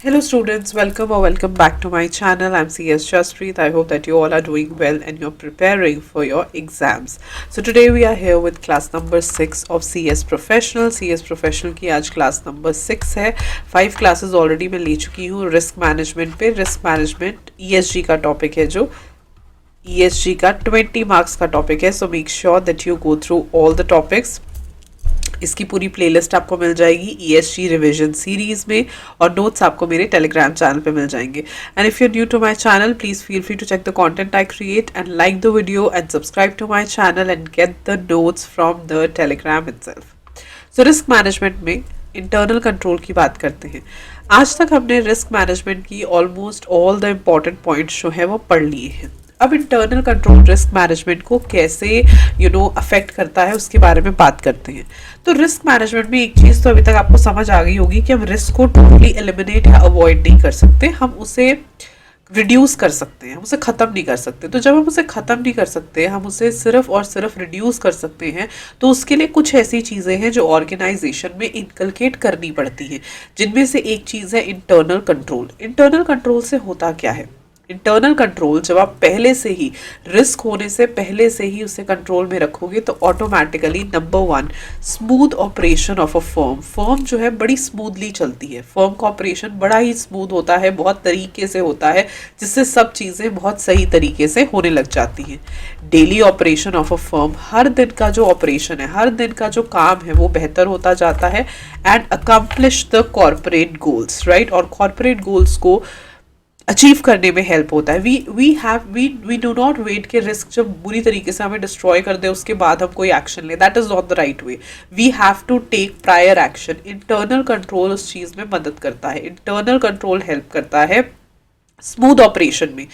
Hello students, welcome back to my channel. I'm CS Jaspreet. I hope that you all are doing well and you're preparing for your exams. So today we are here with class number 6 of CS Professional. CS Professional की आज class number 6 है. 5 classes already मैं ले चुकी हूँ risk management पे. Risk management ESG का topic है जो ESG का 20 marks का topic है. So make sure that you go through all the topics. इसकी पूरी प्लेलिस्ट आपको मिल जाएगी ESG रिवीजन सीरीज में और नोट्स आपको मेरे टेलीग्राम चैनल पे मिल जाएंगे. And if you are new to my channel please feel free to check the content I create and like the video and subscribe to my channel and get the notes from the Telegram itself. So risk management में internal control की बात करते हैं. आज तक हमने risk management की almost all the important points जो है वो पढ़ लिए हैं. अब इंटरनल कंट्रोल रिस्क मैनेजमेंट को कैसे अफेक्ट करता है उसके बारे में बात करते हैं. तो रिस्क मैनेजमेंट में एक चीज़ तो अभी तक आपको समझ आ गई होगी कि हम रिस्क को टोटली एलिमिनेट या अवॉइड नहीं कर सकते, हम उसे रिड्यूस कर सकते हैं, हम उसे ख़त्म नहीं कर सकते. तो जब हम उसे ख़त्म नहीं कर सकते, हम उसे सिर्फ और सिर्फ रिड्यूस कर सकते हैं, तो उसके लिए कुछ ऐसी चीज़ें हैं जो ऑर्गेनाइजेशन में इनकलकेट करनी पड़ती हैं, जिनमें से एक चीज़ है इंटरनल कंट्रोल. इंटरनल कंट्रोल से होता क्या है? इंटरनल कंट्रोल जब आप पहले से ही रिस्क होने से पहले से ही उसे कंट्रोल में रखोगे तो automatically number 1 smooth operation of a firm जो है बड़ी स्मूथली चलती है. फर्म का ऑपरेशन बड़ा ही स्मूथ होता है, बहुत तरीके से होता है, जिससे सब चीज़ें बहुत सही तरीके से होने लग जाती हैं. Daily operation of a firm, हर दिन का जो ऑपरेशन है, हर दिन का जो काम है वो बेहतर होता जाता है and accomplish the corporate goals, right. और कॉर्पोरेट गोल्स को अचीव करने में हेल्प होता है. वी डू नॉट वेट कि रिस्क जब बुरी तरीके से हमें डिस्ट्रॉय कर दे उसके बाद हम कोई एक्शन लें. That is not the right way. We have to take prior action. Internal control उस चीज़ में मदद करता है. इंटरनल कंट्रोल हेल्प करता है स्मूथ ऑपरेशन में.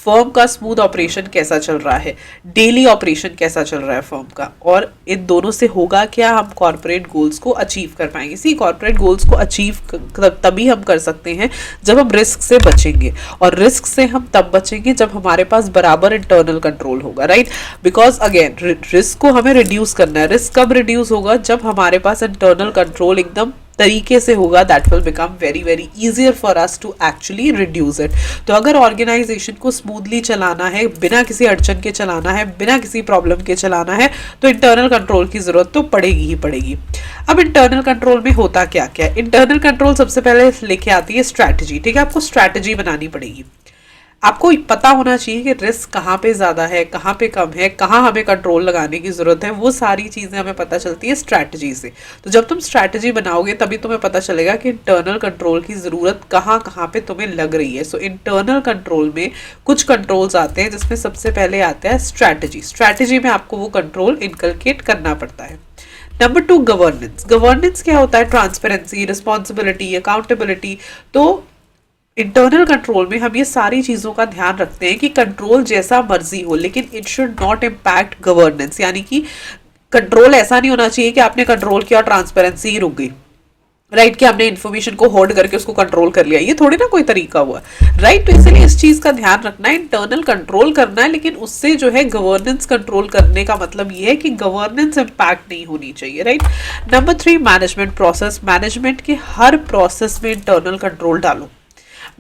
फर्म का स्मूथ ऑपरेशन कैसा चल रहा है, डेली ऑपरेशन कैसा चल रहा है फर्म का, और इन दोनों से होगा क्या, हम कॉर्पोरेट गोल्स को अचीव कर पाएंगे. इसी कॉर्पोरेट गोल्स को अचीव तभी हम कर सकते हैं जब हम रिस्क से बचेंगे, और रिस्क से हम तब बचेंगे जब हमारे पास बराबर इंटरनल कंट्रोल होगा, राइट. बिकॉज अगेन रिस्क को हमें रिड्यूस करना है. रिस्क कब रिड्यूस होगा? जब हमारे पास इंटरनल कंट्रोल एकदम तरीके से होगा. That will become very very easier for us to actually reduce it. तो अगर ऑर्गेनाइजेशन को स्मूथली चलाना है, बिना किसी अड़चन के चलाना है, बिना किसी प्रॉब्लम के चलाना है, तो इंटरनल कंट्रोल की ज़रूरत तो पड़ेगी ही पड़ेगी. अब इंटरनल कंट्रोल में होता क्या क्या है? इंटरनल कंट्रोल सबसे पहले लेके आती है स्ट्रैटेजी. ठीक है, आपको स्ट्रैटेजी बनानी पड़ेगी. आपको पता होना चाहिए कि रिस्क कहाँ पे ज़्यादा है, कहाँ पे कम है, कहाँ हमें कंट्रोल लगाने की ज़रूरत है. वो सारी चीज़ें हमें पता चलती है स्ट्रैटेजी से. तो जब तुम स्ट्रैटेजी बनाओगे तभी तुम्हें पता चलेगा कि इंटरनल कंट्रोल की ज़रूरत कहाँ कहाँ पे तुम्हें लग रही है. सो इंटरनल कंट्रोल में कुछ कंट्रोल्स आते हैं, जिसमें सबसे पहले आता है स्ट्रैटेजी. स्ट्रैटेजी में आपको वो कंट्रोल इनकलकेट करना पड़ता है. Number 2 governance. गवर्नेंस क्या होता है? Transparency, responsibility, accountability. तो इंटरनल कंट्रोल में हम ये सारी चीज़ों का ध्यान रखते हैं कि कंट्रोल जैसा मर्जी हो, लेकिन it should not impact governance. यानी कि कंट्रोल ऐसा नहीं होना चाहिए कि आपने कंट्रोल किया और ट्रांसपेरेंसी ही रुक गई, राइट. कि हमने इन्फॉर्मेशन को होल्ड करके उसको कंट्रोल कर लिया. ये थोड़ी ना कोई तरीका हुआ, राइट. तो इसलिए इस चीज़ का ध्यान रखना है. इंटरनल कंट्रोल करना है, लेकिन उससे जो है गवर्नेंस कंट्रोल करने का मतलब ये है कि गवर्नेंस इम्पैक्ट नहीं होनी चाहिए, right. Number 3 management process. Management के हर प्रोसेस में इंटरनल कंट्रोल डालो.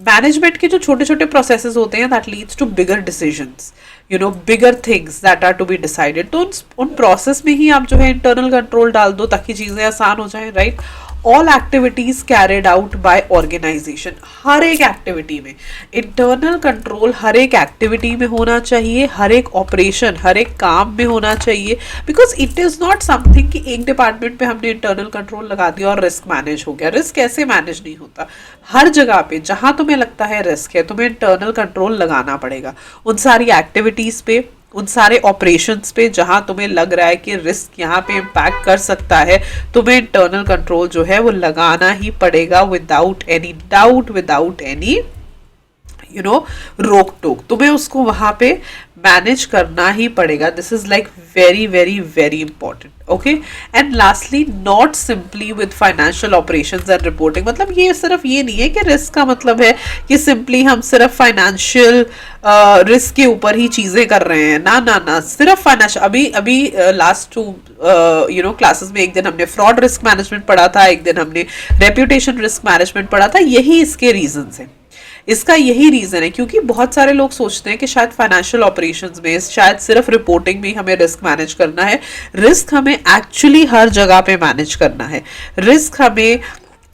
मैनेजमेंट के जो छोटे छोटे प्रोसेसेस होते हैं that leads to bigger decisions, bigger things that are to be decided. तो उन प्रोसेस में ही आप जो है इंटरनल कंट्रोल डाल दो ताकि चीज़ें आसान हो जाएं, right. All activities carried out by organisation. हर एक एक्टिविटी में इंटरनल कंट्रोल हर एक एक्टिविटी में होना चाहिए, हर एक ऑपरेशन, हर एक काम में होना चाहिए. Because it is not something कि एक डिपार्टमेंट पे हमने इंटरनल कंट्रोल लगा दिया और रिस्क मैनेज हो गया. रिस्क ऐसे मैनेज नहीं होता. हर जगह पे जहाँ तुम्हें लगता है रिस्क है, तुम्हें इंटरनल कंट्रोल लगाना पड़ेगा. उन सारी एक्टिविटीज़ पे, उन सारे ऑपरेशंस पे जहां तुम्हें लग रहा है कि रिस्क यहाँ पे इम्पैक्ट कर सकता है, तुम्हें इंटरनल कंट्रोल जो है वो लगाना ही पड़ेगा without any doubt, without any रोक टोक. तुम्हें उसको वहां पे मैनेज करना ही पड़ेगा. This is like very very very important. Okay, and lastly not simply with financial operations and reporting. मतलब ये सिर्फ ये नहीं है कि रिस्क का मतलब है कि सिंपली हम सिर्फ फाइनेंशियल रिस्क के ऊपर ही चीजें कर रहे हैं. ना ना ना, सिर्फ फाइनेंशियल. अभी अभी लास्ट 2 क्लासेस में एक दिन हमने फ्रॉड रिस्क मैनेजमेंट पढ़ा था, एक दिन हमने रेप्यूटेशन रिस्क मैनेजमेंट पढ़ा था. यही इसके रीजन है. इसका यही रीजन है क्योंकि बहुत सारे लोग सोचते हैं कि शायद फाइनेंशियल ऑपरेशंस में, शायद सिर्फ रिपोर्टिंग में हमें रिस्क मैनेज करना है. रिस्क हमें एक्चुअली हर जगह पे मैनेज करना है. रिस्क हमें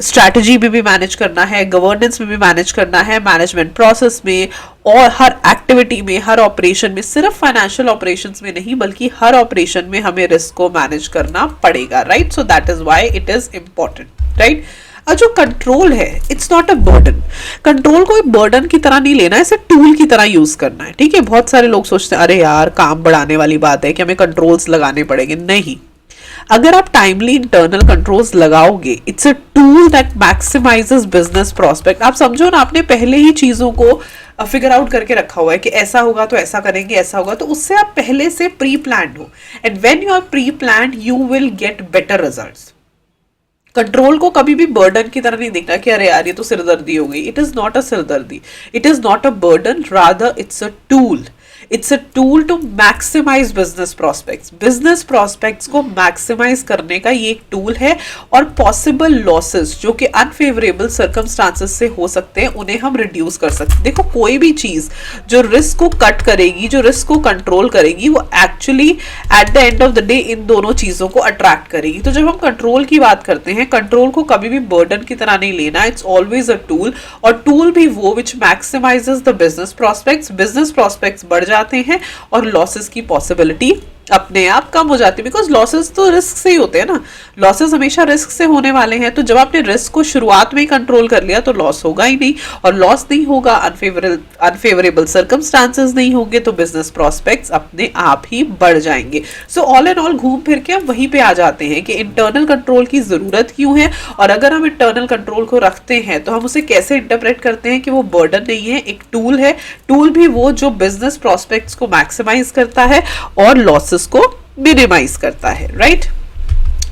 स्ट्रैटेजी में भी मैनेज करना है, गवर्नेंस में भी मैनेज करना है, मैनेजमेंट प्रोसेस में, और हर एक्टिविटी में, हर ऑपरेशन में. सिर्फ फाइनेंशियल ऑपरेशंस में नहीं बल्कि हर ऑपरेशन में हमें रिस्क को मैनेज करना पड़ेगा. Right, so that is why it is important. Right, और जो कंट्रोल है, it's not a burden. Control को एक बर्डन की तरह नहीं लेना है, इसे टूल की तरह यूज करना है. ठीक है, बहुत सारे लोग सोचते हैं अरे यार काम बढ़ाने वाली बात है कि हमें कंट्रोल्स लगाने पड़ेंगे. नहीं, अगर आप टाइमली इंटरनल कंट्रोल्स लगाओगे, it's a tool that maximises business prospect. आप समझो ना, आपने पहले ही चीजों को फिगर आउट करके रखा हुआ है कि ऐसा होगा तो ऐसा करेंगे, ऐसा होगा तो उससे आप पहले से प्री प्लान्ड हो. And when you are pre planned you will get better results. Control को कभी भी बर्डन की तरह नहीं देखना कि अरे यार ये तो सिरदर्दी हो गई. इट इज नॉट अ सिरदर्दी, it is not a burden, rather it's a tool. It's a tool to maximise business prospects. Business prospects को मैक्सिमाइज करने का ये एक टूल है. और पॉसिबल लॉसेस जो कि अनफेवरेबल सर्कमस्टांसेस से हो सकते हैं उन्हें हम रिड्यूस कर सकते हैं. देखो, कोई भी चीज जो रिस्क को कट करेगी, जो रिस्क को कंट्रोल करेगी, वो actually at the end of the day in दोनों चीजों को अट्रैक्ट करेगी. तो जब हम कंट्रोल की बात करते हैं, कंट्रोल को कभी भी बर्डन की तरह नहीं लेना. इट्स ऑलवेज अ टूल, और टूल भी वो which maximises the business prospects. Business prospects बढ़ जाते हैं और लॉसेस की पॉसिबिलिटी अपने आप कम हो जाती है. बिकॉज लॉसेस तो रिस्क से ही होते हैं ना, लॉसेस हमेशा रिस्क से होने वाले हैं. तो जब आपने रिस्क को शुरुआत में ही कंट्रोल कर लिया तो लॉस होगा ही नहीं, और लॉस नहीं होगा, अनफेवरेबल सर्कमस्टांसेस नहीं होंगे, तो बिजनेस प्रॉस्पेक्ट्स अपने आप ही बढ़ जाएंगे. सो ऑल एंड ऑल घूम फिर के हम वहीं पे आ जाते हैं कि इंटरनल कंट्रोल की जरूरत क्यों है, और अगर हम इंटरनल कंट्रोल को रखते हैं तो हम उसे कैसे इंटरप्रेट करते हैं कि वो बर्डन नहीं है, एक टूल है. टूल भी वो जो बिजनेस प्रॉस्पेक्ट्स को मैक्सिमाइज करता है और लॉसेस को मिनिमाइज करता है. Right,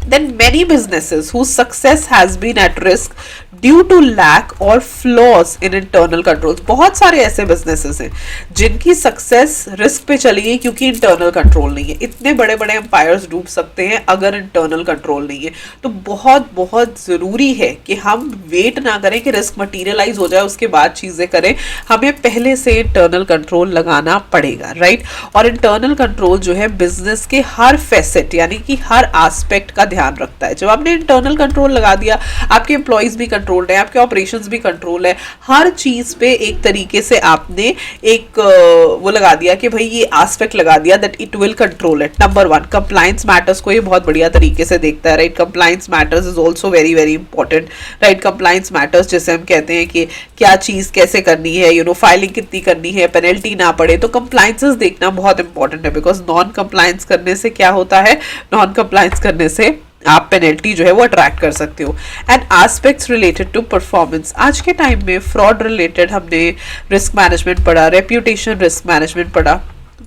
then many businesses whose success has been at risk due to lack or flaws in internal controls. बहुत सारे ऐसे businesses हैं जिनकी सक्सेस रिस्क पे चली गई क्योंकि इंटरनल कंट्रोल नहीं है. इतने बड़े बड़े एम्पायर्स डूब सकते हैं अगर इंटरनल कंट्रोल नहीं है. तो बहुत बहुत जरूरी है कि हम वेट ना करें कि रिस्क मटीरियलाइज हो जाए उसके बाद चीजें करें. हमें पहले से इंटरनल कंट्रोल लगाना पड़ेगा. राइट, और इंटरनल कंट्रोल जो है बिजनेस के हर फैसेट यानी कि हर एस्पेक्ट का ध्यान रखता है. जब आपने इंटरनल कंट्रोल लगा दिया, आपके एम्प्लॉइज भी कंट्रोल्ड है, आपके ऑपरेशंस भी कंट्रोल है, हर चीज पे एक तरीके से आपने एक वो लगा दिया कि भाई ये एस्पेक्ट लगा दिया that it will control it. Number 1, compliance matters को ये बहुत बढ़िया तरीके से देखता है. Right, compliance matters is also very very important. Right, compliance matters जैसे हम कहते हैं कि क्या चीज कैसे करनी है, फाइलिंग कितनी करनी है, पेनल्टी ना पड़े, तो कंप्लायंसेस देखना बहुत इंपॉर्टेंट है. बिकॉज नॉन कंप्लायंस करने से क्या होता है, नॉन कंप्लायंस करने से आप पेनल्टी जो है वो अट्रैक्ट कर सकते हो. And aspects related to performance. आज के टाइम में फ्रॉड रिलेटेड हमने रिस्क मैनेजमेंट पढ़ा, रेप्यूटेशन रिस्क मैनेजमेंट पढ़ा.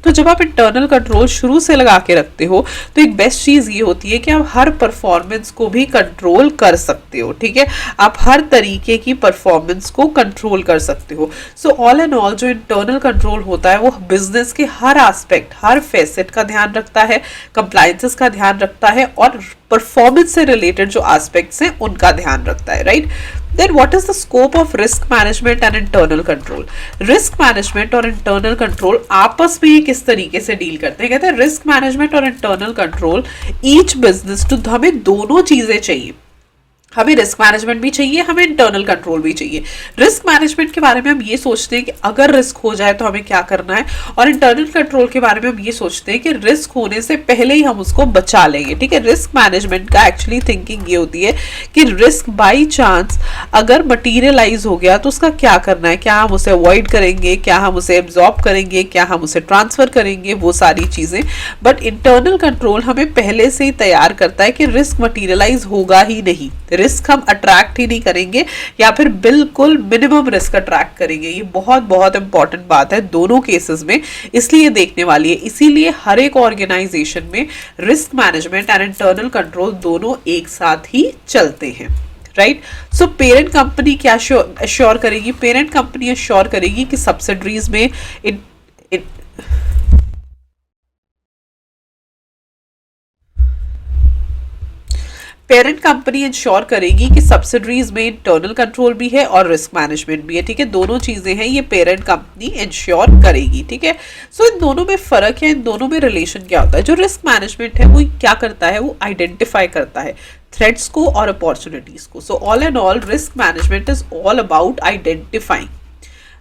तो जब आप इंटरनल कंट्रोल शुरू से लगा के रखते हो तो एक बेस्ट चीज ये होती है कि आप हर परफॉर्मेंस को भी कंट्रोल कर सकते हो. ठीक है, आप हर तरीके की परफॉर्मेंस को कंट्रोल कर सकते हो. सो ऑल एंड ऑल जो इंटरनल कंट्रोल होता है वो बिजनेस के हर एस्पेक्ट, हर फेसेट का ध्यान रखता है, कंप्लायंसेस का ध्यान रखता है, और परफॉर्मेंस से रिलेटेड जो एस्पेक्ट्स हैं उनका ध्यान रखता है. Right, then what is the scope of risk management and internal control? risk management और internal control आपस में ये किस तरीके से डील करते हैं. कहते हैं risk management और internal control each business to हमें दोनों चीजें चाहिए. हमें रिस्क मैनेजमेंट भी चाहिए, हमें इंटरनल कंट्रोल भी चाहिए. रिस्क मैनेजमेंट के बारे में हम ये सोचते हैं कि अगर रिस्क हो जाए तो हमें क्या करना है, और इंटरनल कंट्रोल के बारे में हम ये सोचते हैं कि रिस्क होने से पहले ही हम उसको बचा लेंगे. ठीक है, रिस्क मैनेजमेंट का एक्चुअली थिंकिंग ये होती है कि रिस्क बाई चांस अगर मटीरियलाइज हो गया तो उसका क्या करना है, क्या हम उसे अवॉइड करेंगे, क्या हम उसे एब्जॉर्ब करेंगे, क्या हम उसे ट्रांसफर करेंगे, वो सारी चीजें. बट इंटरनल कंट्रोल हमें पहले से ही तैयार करता है कि रिस्क मटीरियलाइज होगा ही नहीं, रिस्क हम अट्रैक्ट ही नहीं करेंगे या फिर बिल्कुल मिनिमम रिस्क अट्रैक्ट करेंगे। ये बहुत बहुत इंपॉर्टेंट बात है दोनों केसेस में, इसलिए देखने वाली है। इसीलिए हर एक ऑर्गेनाइजेशन में risk management and internal control दोनों एक साथ ही चलते हैं, राइट। सो पेरेंट कंपनी क्या अश्योर करेगी? पेरेंट कंपनी अश्योर करेगी कि सब्सिडरीज में पेरेंट कंपनी इंश्योर करेगी कि सब्सिडरीज में इंटरनल कंट्रोल भी है और रिस्क मैनेजमेंट भी है, ठीक है। दोनों चीजें हैं, ये पेरेंट कंपनी इंश्योर करेगी, ठीक है। सो इन दोनों में फर्क है, इन दोनों में रिलेशन क्या होता है? जो रिस्क मैनेजमेंट है वो क्या करता है? वो आइडेंटिफाई करता है थ्रेट्स को और अपॉर्चुनिटीज को। So all and all risk management is all about identifying.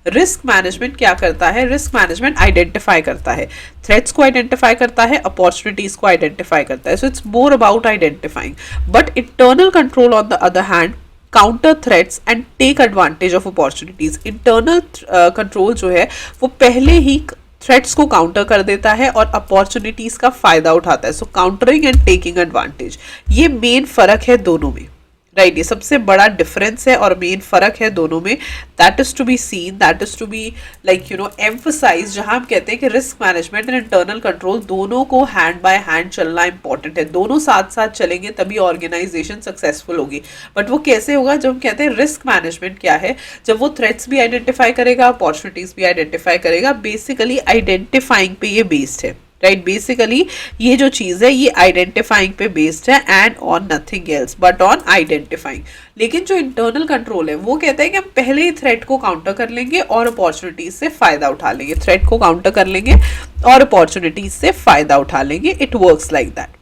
Risk management क्या करता है? रिस्क मैनेजमेंट आइडेंटिफाई करता है, थ्रेट्स को आइडेंटिफाई करता है, अपॉर्चुनिटीज को आइडेंटिफाई करता है। So it's more about identifying. But internal control on the other hand counter threats and take advantage of opportunities. Internal control जो है वो पहले ही थ्रेट्स को काउंटर कर देता है और अपॉर्चुनिटीज का फायदा उठाता है। सो काउंटरिंग एंड टेकिंग एडवांटेज, ये मेन फर्क है दोनों में, राइट। ये सबसे बड़ा डिफरेंस है और मेन फर्क है दोनों में। That is to be seen, that is to be emphasise, जहां हम कहते हैं कि risk management and internal control दोनों को हैंड बाय हैंड चलना इंपॉर्टेंट है। दोनों साथ साथ चलेंगे तभी ऑर्गेनाइजेशन सक्सेसफुल होगी। बट वो कैसे होगा? जब हम कहते हैं रिस्क मैनेजमेंट क्या है, जब वो थ्रेट्स भी आइडेंटिफाई करेगा, अपॉर्चुनिटीज भी आइडेंटिफाई करेगा। बेसिकली आइडेंटिफाइंग पे ये बेस्ड है, राइट। बेसिकली ये जो चीज है ये आइडेंटिफाइंग पे बेस्ड है and on nothing else but on identifying. लेकिन जो इंटरनल कंट्रोल है वो कहता है कि हम पहले ही थ्रेट को काउंटर कर लेंगे और अपॉर्चुनिटीज से फायदा उठा लेंगे। थ्रेट को काउंटर कर लेंगे और अपॉर्चुनिटीज से फायदा उठा लेंगे। It works like that.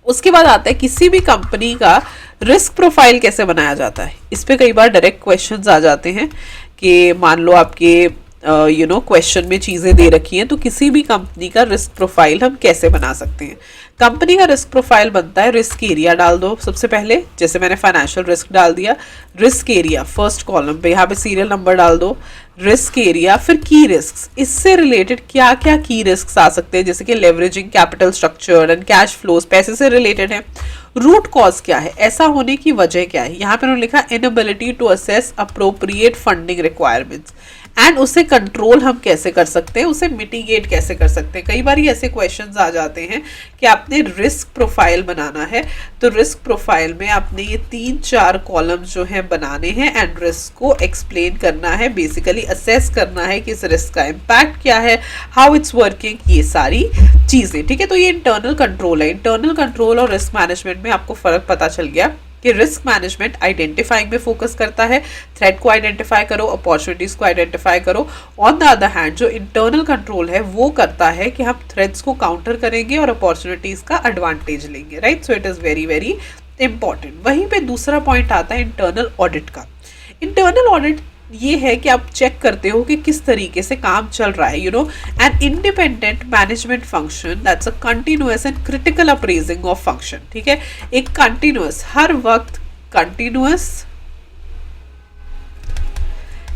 उसके बाद आता है किसी भी कंपनी का रिस्क प्रोफाइल कैसे बनाया जाता है। इस पे कई बार डायरेक्ट क्वेश्चंस आ जाते हैं कि मान लो आपके क्वेश्चन में चीज़ें दे रखी हैं, तो किसी भी कंपनी का रिस्क प्रोफाइल हम कैसे बना सकते हैं। कंपनी का रिस्क प्रोफाइल बनता है, रिस्क एरिया डाल दो सबसे पहले, जैसे मैंने फाइनेंशियल रिस्क डाल दिया। रिस्क एरिया फर्स्ट कॉलम पे, यहाँ पे सीरियल नंबर डाल दो, रिस्क एरिया। फिर की रिस्क, इससे रिलेटेड क्या क्या की रिस्क आ सकते हैं, जैसे कि leveraging, capital structure and cash flows, पैसे से रिलेटेड है। रूट कॉज क्या है, ऐसा होने की वजह क्या है। यहाँ पे उन्होंने लिखा inability to assess appropriate funding requirements, and उसे कंट्रोल हम कैसे कर सकते हैं, उसे मिटिगेट कैसे कर सकते हैं। कई बार ये ऐसे क्वेश्चंस आ जाते हैं कि आपने रिस्क प्रोफाइल बनाना है, तो रिस्क प्रोफाइल में आपने ये 3-4 कॉलम्स जो है बनाने हैं एंड रिस्क को एक्सप्लेन करना है, बेसिकली असेस करना है कि इस रिस्क का इम्पैक्ट क्या है, हाउ इट्स वर्किंग, ये सारी चीजें, ठीक है। तो ये इंटरनल कंट्रोल है। इंटरनल कंट्रोल और रिस्क मैनेजमेंट में आपको फर्क पता चल गया कि रिस्क मैनेजमेंट आइडेंटिफाइंग में फोकस करता है, थ्रेट को आइडेंटिफाई करो, अपॉर्चुनिटीज को आइडेंटिफाई करो। ऑन द अदर हैंड जो इंटरनल कंट्रोल है वो करता है कि हम थ्रेट्स को काउंटर करेंगे और अपॉर्चुनिटीज का एडवांटेज लेंगे, right. So it is very very important. वहीं पे दूसरा पॉइंट आता है इंटरनल ऑडिट का। इंटरनल ऑडिट ये है कि आप चेक करते हो कि किस तरीके से काम चल रहा है। An independent management function that's a continuous and critical appraising of function, ठीक है। एक कंटिन्यूअस, हर वक्त continuous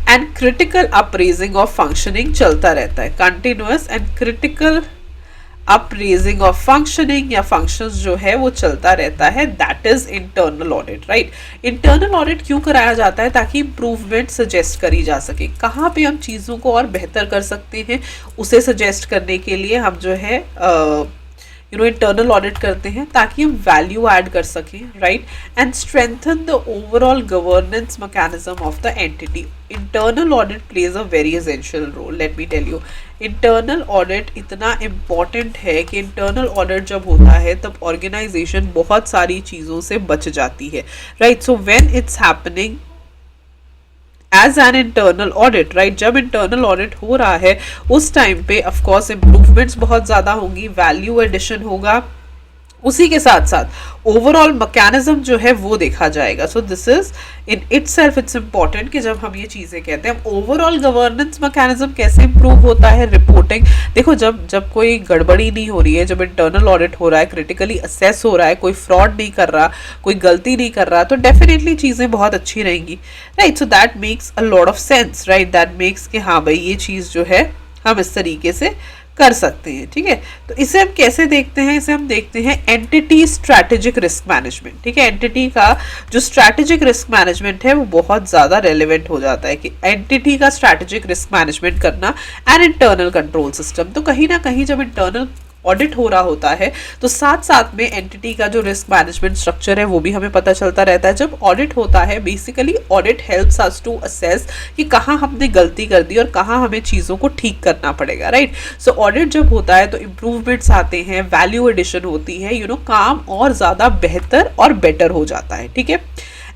and critical appraising of functioning चलता रहता है। Continuous and critical appraising of functioning या फंक्शंस जो है वो चलता रहता है, that is internal audit, right. Internal audit क्यों कराया जाता है? ताकि इंप्रूवमेंट सजेस्ट करी जा सके, कहाँ पे हम चीज़ों को और बेहतर कर सकते हैं उसे सजेस्ट करने के लिए हम जो है इंटरनल ऑडिट करते हैं, ताकि हम वैल्यू ऐड कर सकें, right, and strengthen the overall governance mechanism of the entity. Internal audit plays a very essential role, let me tell you. Internal audit इतना इम्पॉर्टेंट है कि इंटरनल ऑडिट जब होता है तब ऑर्गेनाइजेशन बहुत सारी चीज़ों से बच जाती है, right. So when it's happening as an internal audit, right, जब इंटरनल ऑडिट हो रहा है उस टाइम पे ऑफकोर्स इम्प्रूवमेंट्स बहुत ज़्यादा होंगी, वैल्यू एडिशन होगा, उसी के साथ साथ ओवरऑल मैकेनिज्म जो है वो देखा जाएगा। So this is in itself it's important कि जब हम ये चीज़ें कहते हैं ओवरऑल गवर्नेंस मैकेनिज्म कैसे इंप्रूव होता है, रिपोर्टिंग। देखो जब कोई गड़बड़ी नहीं हो रही है, जब इंटरनल ऑडिट हो रहा है, क्रिटिकली असेस हो रहा है, कोई फ्रॉड नहीं कर रहा, कोई गलती नहीं कर रहा, तो डेफिनेटली चीज़ें बहुत अच्छी रहेंगी, right. So that makes a lot of sense, right, that makes कि हाँ भाई ये चीज़ जो है हम इस तरीके से कर सकते हैं। ठीक है, तो इसे हम कैसे देखते हैं, इसे हम देखते हैं एंटिटी स्ट्रैटेजिक रिस्क मैनेजमेंट। ठीक है, एंटिटी का जो स्ट्रैटेजिक रिस्क मैनेजमेंट है वो बहुत ज़्यादा रेलिवेंट हो जाता है कि एंटिटी का स्ट्रैटेजिक रिस्क मैनेजमेंट करना एंड इंटरनल कंट्रोल सिस्टम। तो कहीं ना कहीं जब इंटरनल ऑडिट हो रहा होता है तो साथ साथ में एंटिटी का जो रिस्क मैनेजमेंट स्ट्रक्चर है वो भी हमें पता चलता रहता है। जब ऑडिट होता है, basically audit helps us to assess कि कहाँ हमने गलती कर दी और कहाँ हमें चीज़ों को ठीक करना पड़ेगा, राइट। सो ऑडिट जब होता है तो इम्प्रूवमेंट्स आते हैं, वैल्यू एडिशन होती है, काम और ज़्यादा बेहतर और बेटर हो जाता है। ठीक है,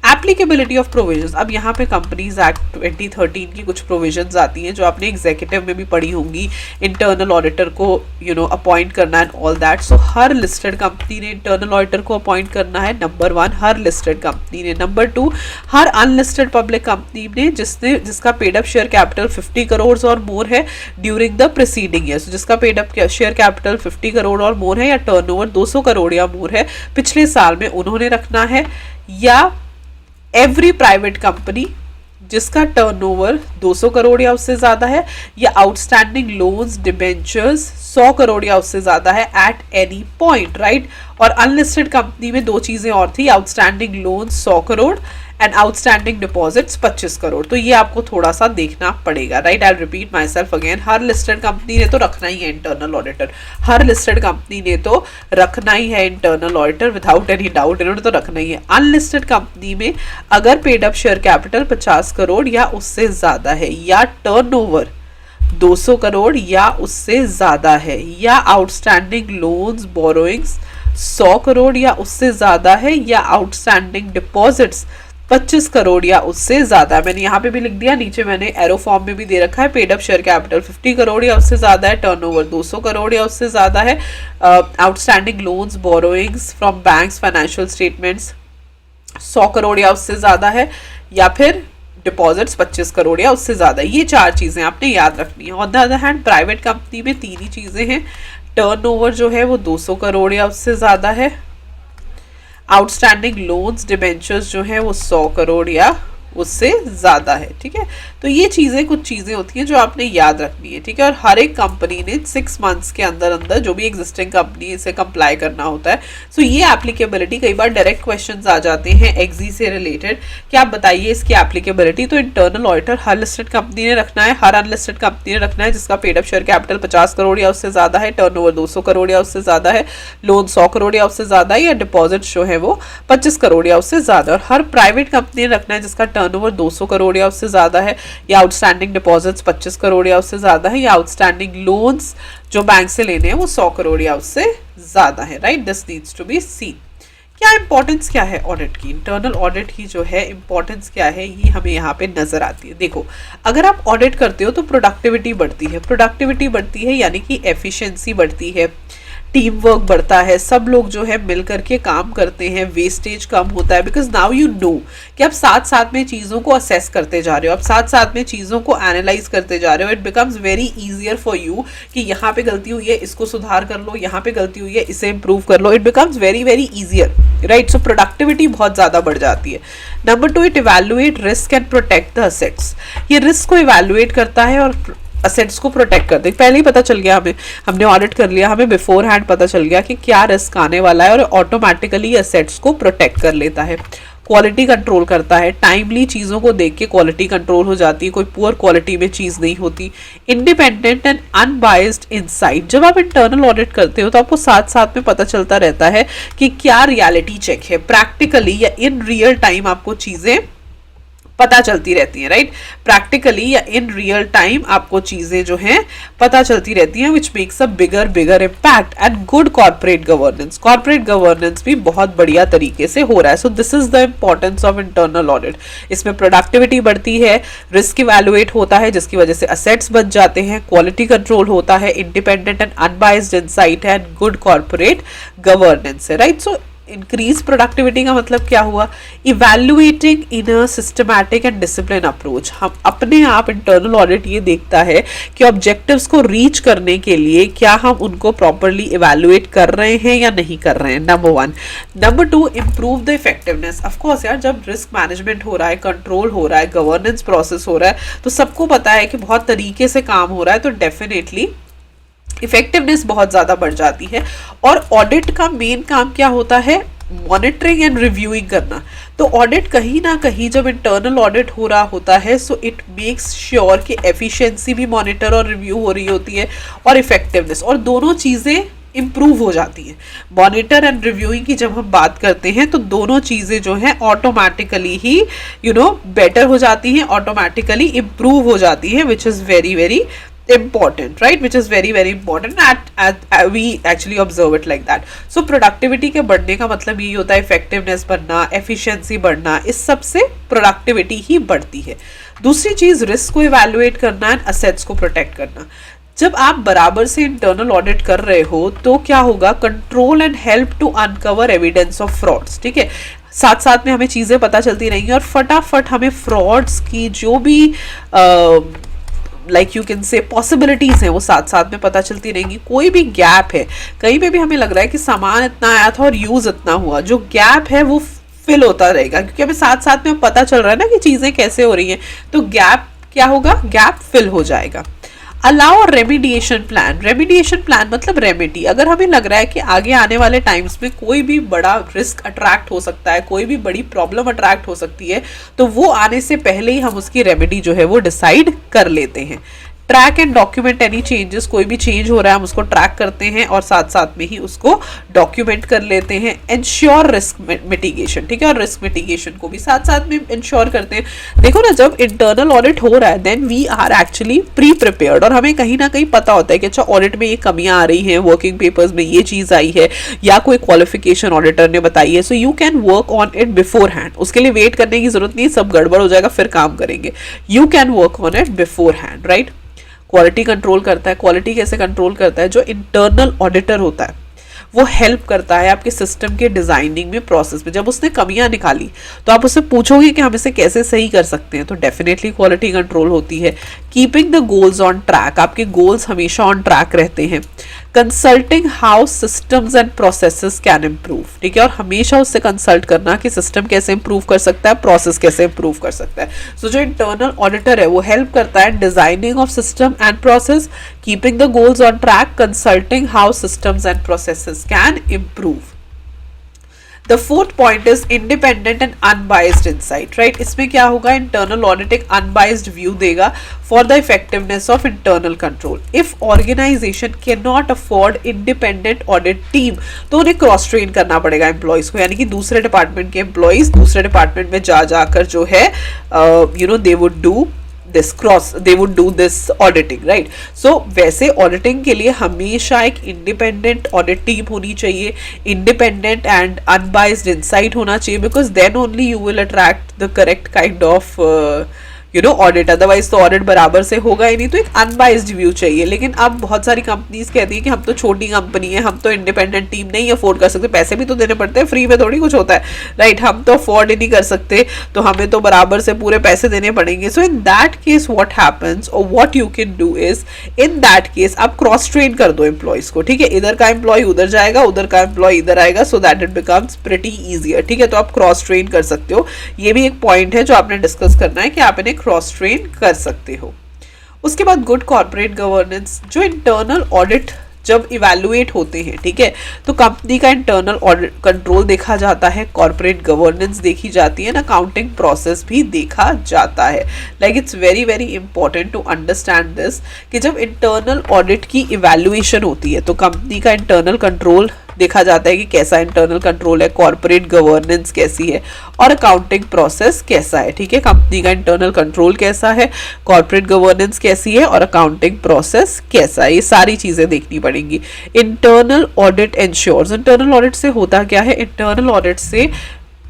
एप्लीकेबिलिटी ऑफ प्रोविजंस। अब यहाँ पे कंपनीज एक्ट 2013 की कुछ प्रोविजंस आती हैं जो आपने एग्जीक्यूटिव में भी पढ़ी होंगी, इंटरनल ऑडिटर को अपॉइंट करना and all that. So her listed company ने इंटरनल ऑडिटर को अपॉइंट करना है, नंबर 1 हर लिस्टेड कंपनी ने। नंबर 2 हर अनलिस्टेड पब्लिक कंपनी ने जिसका paid up share capital 50 crore और मोर है ड्यूरिंग द प्रीसीडिंग ईयर। जिसका paid up share capital 50 crore और मोर है या टर्नओवर 200 करोड़ या मोर है पिछले साल में, उन्होंने रखना है। या एवरी प्राइवेट कंपनी जिसका टर्नओवर 200 करोड़ या उससे ज़्यादा है, या आउटस्टैंडिंग लोन्स डिबेंचर्स 100 करोड़ या उससे ज़्यादा है एट एनी पॉइंट, राइट। और अनलिस्टेड कंपनी में 2 चीज़ें और थी, outstanding loans 100 crore and outstanding deposits 25 crore. तो ये आपको थोड़ा सा देखना पड़ेगा, right. I repeat my self again, her listed company ने तो रखना ही है इंटरनल ऑडिटर, हर लिस्टेड कंपनी ने तो रखना ही है internal auditor, without any doubt इन्होंने तो रखना ही है। अनलिस्टेड कंपनी में अगर paid up share capital 50 crore या उससे ज़्यादा है, या टर्नओवर 200 करोड़ या उससे ज़्यादा है, या आउटस्टैंडिंग लोन्स बोरोइंग्स 100 करोड़ या उससे ज़्यादा है, या आउटस्टैंडिंग डिपॉजिट्स 25 करोड़ या उससे ज़्यादा। मैंने यहाँ पे भी लिख दिया, नीचे मैंने एरो फॉर्म में भी दे रखा है, paid up share capital 50 crore या उससे ज़्यादा है, टर्नओवर 200 करोड़ या उससे ज़्यादा है, outstanding loans borrowings from banks financial statements 100 crore या उससे ज़्यादा है, या फिर डिपॉजिट्स 25 करोड़ या उससे ज़्यादा। ये 4 चीज़ें आपने याद रखनी है। On the other hand private company में 3 ही चीज़ें हैं, टर्नओवर जो है वो 200 करोड़ या उससे ज़्यादा है, आउटस्टैंडिंग लोन्स डिबेंचर्स जो है वो 100 करोड़ या उससे ज़्यादा है। ठीक है, तो ये चीज़ें कुछ चीज़ें होती हैं जो आपने याद रखनी है। ठीक है, और हर एक कंपनी ने 6 मंथ्स के अंदर अंदर जो भी एग्जिस्टिंग कंपनी इसे कंप्लाई करना होता है। सो ये एप्लीकेबिलिटी, कई बार डायरेक्ट क्वेश्चंस आ जाते हैं एग्जी से रिलेटेड कि आप बताइए इसकी एप्लीकेबिलिटी। तो इंटरनल ऑडिटर हर लिस्टेड कंपनी ने रखना है, हर अनलिस्टेड कंपनी ने रखना है जिसका paid up share capital 50 crore या उससे ज़्यादा है, टर्नओवर 200 करोड़ या उससे ज़्यादा है, लोन 100 करोड़ या उससे ज़्यादा है, या डिपॉजिट जो है वो 25 करोड़ या उससे ज़्यादा। और हर प्राइवेट कंपनी ने रखना है जिसका टर्नओवर 200 करोड़ या उससे ज़्यादा है, या आउटस्टैंडिंग डिपॉजिट्स 25 करोड़ या उससे ज़्यादा है, या आउटस्टैंडिंग लोन्स जो बैंक से लेने हैं वो 100 करोड़ या उससे ज़्यादा है, right. This needs to be seen. क्या इंपॉर्टेंस क्या है ऑडिट की, इंटरनल ऑडिट की जो है इंपॉर्टेंस क्या है, ये हमें यहाँ पे नजर आती है। देखो, अगर आप ऑडिट करते हो तो प्रोडक्टिविटी बढ़ती है, प्रोडक्टिविटी बढ़ती है यानी कि एफिशिएंसी बढ़ती है, टीम वर्क बढ़ता है, सब लोग जो है मिल करके काम करते हैं, वेस्टेज कम होता है। बिकॉज नाउ यू नो कि आप साथ साथ में चीज़ों को असेस करते जा रहे हो, आप साथ साथ में चीज़ों को एनालाइज करते जा रहे हो। It becomes very easier for you कि यहाँ पे गलती हुई है इसको सुधार कर लो, यहाँ पे गलती हुई है इसे इम्प्रूव कर लो। It becomes very very easier, right. So productivity बहुत ज़्यादा बढ़ जाती है। Number 2, it evaluate risk and protect the assets. ये रिस्क को इवैल्यूएट करता है और असेट्स को प्रोटेक्ट कर दे। पहले ही पता चल गया हमें, हमने ऑडिट कर लिया, हमें बिफोर हैंड पता चल गया कि क्या रिस्क आने वाला है और ऑटोमेटिकली असेट्स को प्रोटेक्ट कर लेता है। क्वालिटी कंट्रोल करता है, टाइमली चीज़ों को देख के क्वालिटी कंट्रोल हो जाती है, कोई पुअर क्वालिटी में चीज़ नहीं होती। Independent and unbiased insight. जब आप इंटरनल ऑडिट करते हो तो आपको साथ साथ में पता चलता रहता है कि क्या रियलिटी चेक है, प्रैक्टिकली या इन रियल टाइम आपको चीज़ें पता चलती रहती हैं, राइट। प्रैक्टिकली या इन रियल टाइम आपको चीजें जो हैं पता चलती रहती हैं, which makes a bigger impact. And good corporate governance, corporate governance भी बहुत बढ़िया तरीके से हो रहा है। So this is the importance of internal audit. इसमें प्रोडक्टिविटी बढ़ती है, रिस्क इवैल्यूएट होता है जिसकी वजह से असेट्स बच जाते हैं, क्वालिटी कंट्रोल होता है, इंडिपेंडेंट एंड अनबायस्ड इनसाइट है, एंड गुड कॉर्पोरेट गवर्नेंस है, राइट। सो इंक्रीज प्रोडक्टिविटी का मतलब क्या हुआ, evaluating in a systematic and discipline approach. हम अपने आप इंटरनल ऑडिट ये देखता है कि ऑब्जेक्टिव्स को रीच करने के लिए क्या हम उनको प्रॉपरली इवैल्यूएट कर रहे हैं या नहीं कर रहे हैं, number 1। Number 2, improve the effectiveness. Of course यार, जब रिस्क मैनेजमेंट हो रहा है, कंट्रोल हो रहा है, गवर्नेंस प्रोसेस हो रहा है, तो सबको पता है कि बहुत तरीके से काम हो रहा है, तो डेफिनेटली इफेक्टिवनेस बहुत ज़्यादा बढ़ जाती है। और ऑडिट का मेन काम क्या होता है, मॉनिटरिंग एंड रिव्यूइंग करना। तो ऑडिट कहीं ना कहीं जब इंटरनल ऑडिट हो रहा होता है, सो इट मेक्स श्योर कि एफिशिएंसी भी मॉनिटर और रिव्यू हो रही होती है और इफेक्टिवनेस, और दोनों चीज़ें इम्प्रूव हो जाती हैं। मॉनिटर एंड रिव्यूइंग की जब हम बात करते हैं तो दोनों चीज़ें जो हैं ऑटोमेटिकली ही बेटर हो जाती हैं, ऑटोमेटिकली इम्प्रूव हो जाती हैं, which is very very important, right? Which is very very important at we actually observe it like that. So productivity के बढ़ने का मतलब यही होता है effectiveness बढ़ना, efficiency बढ़ना, इस सब से productivity ही बढ़ती है। दूसरी चीज रिस्क को evaluate करना एंड assets को protect करना। जब आप बराबर से इंटरनल ऑडिट कर रहे हो तो क्या होगा, control and help to uncover evidence of frauds, ठीक है। साथ साथ में हमें चीज़ें पता चलती रहेंगी और फटाफट हमें फ्रॉड्स की जो भी like you can say possibilities हैं वो साथ साथ में पता चलती रहेंगी। कोई भी गैप है, कहीं पे भी हमें लग रहा है कि सामान इतना आया था और यूज इतना हुआ, जो गैप है वो फिल होता रहेगा, क्योंकि हमें साथ साथ में पता चल रहा है ना कि चीजें कैसे हो रही हैं, तो गैप क्या होगा, गैप फिल हो जाएगा। Allow remediation plan. Remediation plan मतलब रेमेडी। अगर हमें लग रहा है कि आगे आने वाले टाइम्स में कोई भी बड़ा रिस्क अट्रैक्ट हो सकता है, कोई भी बड़ी प्रॉब्लम अट्रैक्ट हो सकती है, तो वो आने से पहले ही हम उसकी रेमेडी जो है वो डिसाइड कर लेते हैं। Track and document any changes, कोई भी चेंज हो रहा है हम उसको ट्रैक करते हैं और साथ साथ में ही उसको डॉक्यूमेंट कर लेते हैं। इंश्योर रिस्क मिटिगेशन, ठीक है, और रिस्क मिटिगेशन को भी साथ साथ में इंश्योर करते हैं। देखो ना, जब इंटरनल ऑडिट हो रहा है then we are actually pre prepared, और हमें कहीं ना कहीं पता होता है कि अच्छा ऑडिट में ये कमियां आ रही हैं, वर्किंग पेपर्स में ये चीज़ आई है या कोई क्वालिफिकेशन ऑडिटर ने बताई है, so you can work on it before hand. उसके लिए वेट करने की जरूरत नहीं, सब गड़बड़ हो जाएगा फिर काम करेंगे। You can work on it before hand, right. Quality control करता है। क्वालिटी कैसे कंट्रोल करता है, जो इंटरनल ऑडिटर होता है वो हेल्प करता है आपके सिस्टम के डिजाइनिंग में, प्रोसेस में। जब उसने कमियां निकाली तो आप उससे पूछोगे कि हम इसे कैसे सही कर सकते हैं, तो डेफिनेटली क्वालिटी कंट्रोल होती है। Keeping the goals on track, आपके गोल्स हमेशा ऑन ट्रैक रहते हैं। Consulting how systems and processes can improve, ठीक है, और हमेशा उससे कंसल्ट करना कि सिस्टम कैसे इम्प्रूव कर सकता है, प्रोसेस कैसे इम्प्रूव कर सकता है। सो जो इंटरनल ऑडिटर है वो हेल्प करता है designing of system and process, keeping the goals on track, consulting how systems and processes can improve. The fourth point is independent and unbiased insight, right? इसमें क्या होगा, internal audit एक unbiased view देगा for the effectiveness of internal control. If organization cannot afford independent audit team, तो उन्हें cross train करना पड़ेगा employees को, यानी कि दूसरे department के employees दूसरे department में जाकर जो है they would do this auditing, right? So वैसे auditing के लिए हमेशा एक independent audit team होनी चाहिए, independent and unbiased insight होना चाहिए, because then only you will attract the correct kind of audit. Otherwise तो ऑडिट बराबर से होगा ही नहीं, तो एक अनबाइज्ड व्यू चाहिए। लेकिन अब बहुत सारी कंपनीज कहती है कि हम तो छोटी कंपनी है, हम तो इंडिपेंडेंट टीम नहीं अफोर्ड कर सकते, पैसे भी तो देने पड़ते हैं, फ्री में थोड़ी कुछ होता है, राइट? हम तो अफोर्ड ही नहीं कर सकते, तो हमें तो बराबर से पूरे पैसे देने पड़ेंगे। So in that case what happens और what you can do is, in that case आप क्रॉस ट्रेन कर दो एम्प्लॉयज को, ठीक है, इधर का एम्प्लॉय उधर जाएगा, उधर का एम्प्लॉय इधर आएगा, so that it becomes pretty easier, ठीक है। तो आप क्रॉस ट्रेन कर सकते हो, ये भी एक पॉइंट है जो आपने डिस्कस करना है कि आप इन्हें क्रॉस ट्रेन कर सकते हो। उसके बाद गुड कॉर्पोरेट गवर्नेंस, जो इंटरनल ऑडिट जब इवैल्यूएट होते हैं, ठीक है, तो कंपनी का इंटरनल ऑडिट कंट्रोल देखा जाता है, कॉर्पोरेट गवर्नेंस देखी जाती है, अकाउंटिंग प्रोसेस भी देखा जाता है। Like it's very very important to understand this कि जब इंटरनल ऑडिट की इवैल्यूएशन होती है तो कंपनी का इंटरनल कंट्रोल देखा जाता है कि कैसा इंटरनल कंट्रोल है, कॉर्पोरेट गवर्नेंस कैसी है और अकाउंटिंग प्रोसेस कैसा है, ठीक है। कंपनी का इंटरनल कंट्रोल कैसा है, कॉर्पोरेट गवर्नेंस कैसी है और अकाउंटिंग प्रोसेस कैसा है, ये सारी चीजें देखनी पड़ेंगी। Internal audit ensures, internal audit से होता क्या है, इंटरनल ऑडिट से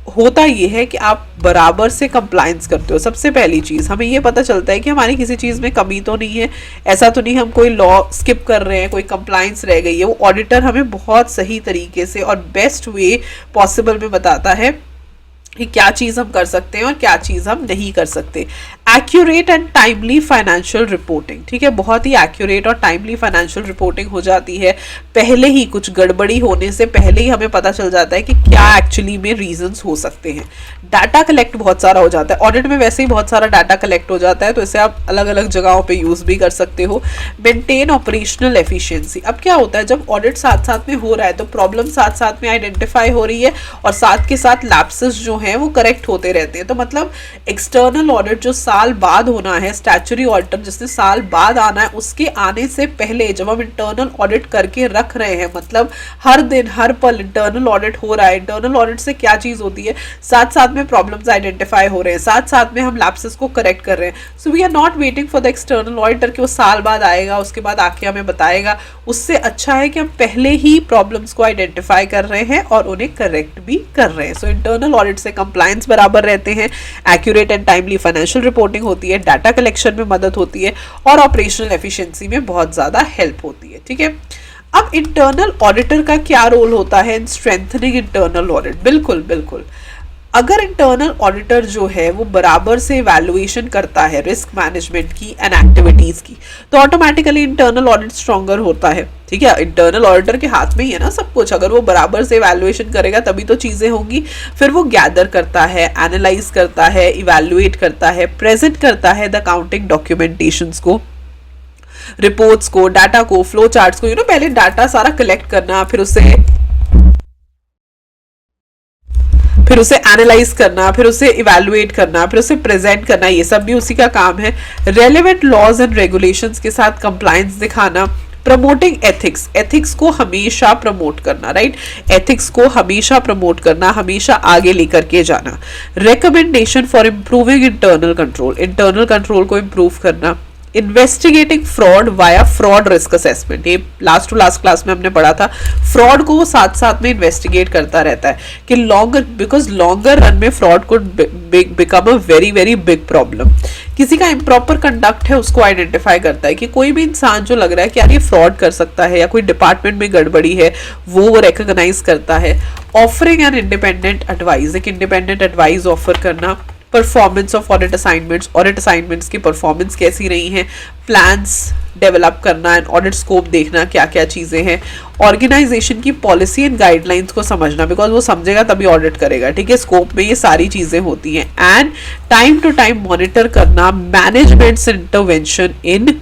होता ये है कि आप बराबर से कंप्लायंस करते हो। सबसे पहली चीज़ हमें ये पता चलता है कि हमारी किसी चीज़ में कमी तो नहीं है, ऐसा तो नहीं हम कोई लॉ स्किप कर रहे हैं, कोई कंप्लायंस रह गई है। वो ऑडिटर हमें बहुत सही तरीके से और बेस्ट वे पॉसिबल में बताता है कि क्या चीज़ हम कर सकते हैं और क्या चीज़ हम नहीं कर सकते। Accurate and timely financial reporting, ठीक है, बहुत ही एक्यूरेट और टाइमली फाइनेंशियल रिपोर्टिंग हो जाती है, पहले ही कुछ गड़बड़ी होने से पहले ही हमें पता चल जाता है कि क्या एक्चुअली में रीजंस हो सकते हैं। डाटा कलेक्ट बहुत सारा हो जाता है, ऑडिट में वैसे ही बहुत सारा डाटा कलेक्ट हो जाता है, तो इसे आप अलग अलग जगहों पे यूज भी कर सकते हो। मेंटेन ऑपरेशनल एफिशिएंसी, अब क्या होता है जब ऑडिट साथ साथ में हो रहा है तो प्रॉब्लम साथ साथ में आइडेंटिफाई हो रही है और साथ के साथ लैप्सेस जो हैं वो करेक्ट होते रहते हैं। तो मतलब एक्सटर्नल ऑडिट जो साल बाद होना है, स्टैट्यूटरी ऑडिटर जिसने साल बाद आना है, उसके आने से पहले जब हम इंटरनल ऑडिट करके रख रहे हैं, मतलब हर दिन हर पल इंटरनल ऑडिट हो रहा है, इंटरनल ऑडिट से क्या चीज होती है, साथ साथ में प्रॉब्लम्स आइडेंटिफाई हो रहे हैं, साथ साथ में हम लैप्सेस को करेक्ट कर रहे हैं। So we are not waiting for the external auditor कि वो साल बाद आएगा उसके बाद आके हमें बताएगा। उससे अच्छा है कि हम पहले ही प्रॉब्लम्स को आइडेंटिफाई कर रहे हैं और उन्हें करेक्ट भी कर रहे हैं। सो इंटरनल ऑडिट से कंप्लायंस बराबर रहते हैं, accurate and timely financial reporting होती है, डाटा कलेक्शन में मदद होती है और ऑपरेशनल एफिशिएंसी में बहुत ज्यादा हेल्प होती है, ठीक है। अब इंटरनल ऑडिटर का क्या रोल होता है इन स्ट्रेंथनिंग इंटरनल ऑडिट? बिल्कुल बिल्कुल, अगर इंटरनल ऑडिटर जो है वो बराबर से इवैल्यूएशन करता है रिस्क मैनेजमेंट की एंड एक्टिविटीज की, तो ऑटोमेटिकली इंटरनल ऑडिट स्ट्रॉन्गर होता है, ठीक है। इंटरनल ऑडिटर के हाथ में ही है ना सब कुछ, अगर वो बराबर से इवैल्यूएशन करेगा तभी तो चीजें होंगी। फिर वो गैदर करता है, एनालाइज करता है, इवैल्यूएट करता है, प्रेजेंट करता है द अकाउंटिंग डॉक्यूमेंटेशंस को, रिपोर्ट्स को, डाटा को, फ्लो चार्ट्स को, पहले डाटा सारा कलेक्ट करना, फिर उसे एनालाइज करना, फिर उसे इवैल्यूएट करना, फिर उसे प्रेजेंट करना, ये सब भी उसी का काम है। रेलेवेंट लॉज एंड रेगुलेशंस के साथ कंप्लायंस दिखाना। प्रमोटिंग एथिक्स, एथिक्स को हमेशा प्रमोट करना, राइट, एथिक्स को हमेशा प्रमोट करना, हमेशा आगे लेकर के जाना। Recommendation for improving internal control, internal control को इम्प्रूव करना। Investigating fraud via fraud risk assessment, ये लास्ट टू लास्ट क्लास में हमने पढ़ा था, फ्रॉड को वो साथ साथ में इन्वेस्टिगेट करता रहता है कि बिकॉज लॉन्गर रन में फ्रॉड को become a very very big problem. किसी का इम्प्रॉपर कंडक्ट है उसको आइडेंटिफाई करता है कि कोई भी इंसान जो लग रहा है कि यार ये फ्रॉड कर सकता है या कोई डिपार्टमेंट में गड़बड़ी है, वो रिकॉग्नाइज करता है। ऑफरिंग एन इंडिपेंडेंट एडवाइस, एक इंडिपेंडेंट एडवाइस ऑफर करना। Performance of audit assignments, audit assignments की परफॉर्मेंस कैसी रही हैं, प्लान्स डेवलप करना एंड ऑडिट स्कोप देखना क्या क्या चीज़ें हैं। ऑर्गेनाइजेशन की पॉलिसी एंड गाइडलाइंस को समझना, बिकॉज वो समझेगा तभी ऑडिट करेगा, ठीक है। स्कोप में ये सारी चीज़ें होती हैं। And time to time monitor करना management's intervention in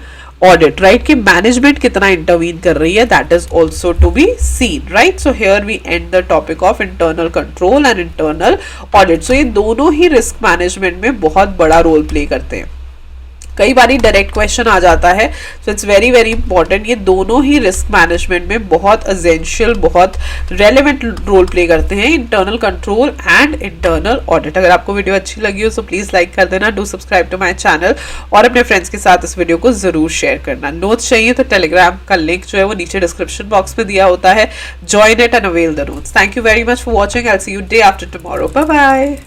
audit, right, कि मैनेजमेंट कितना इंटरवीन कर रही है, that is also to be seen, right. So here we end the topic of internal control and internal audit. So ये दोनों ही risk management में बहुत बड़ा रोल प्ले करते हैं। कई बार डायरेक्ट क्वेश्चन आ जाता है, so it's very very important, ये दोनों ही रिस्क मैनेजमेंट में बहुत एसेंशियल, बहुत रेलेवेंट रोल प्ले करते हैं, internal control and internal audit. अगर आपको वीडियो अच्छी लगी हो तो प्लीज लाइक कर देना, do subscribe to my channel और अपने फ्रेंड्स के साथ इस वीडियो को जरूर शेयर करना। नोट्स चाहिए तो टेलीग्राम का लिंक जो है वो नीचे डिस्क्रिप्शन बॉक्स में दिया होता है, join it and avail the notes. Thank you very much for watching, I will see you day after tomorrow, bye bye.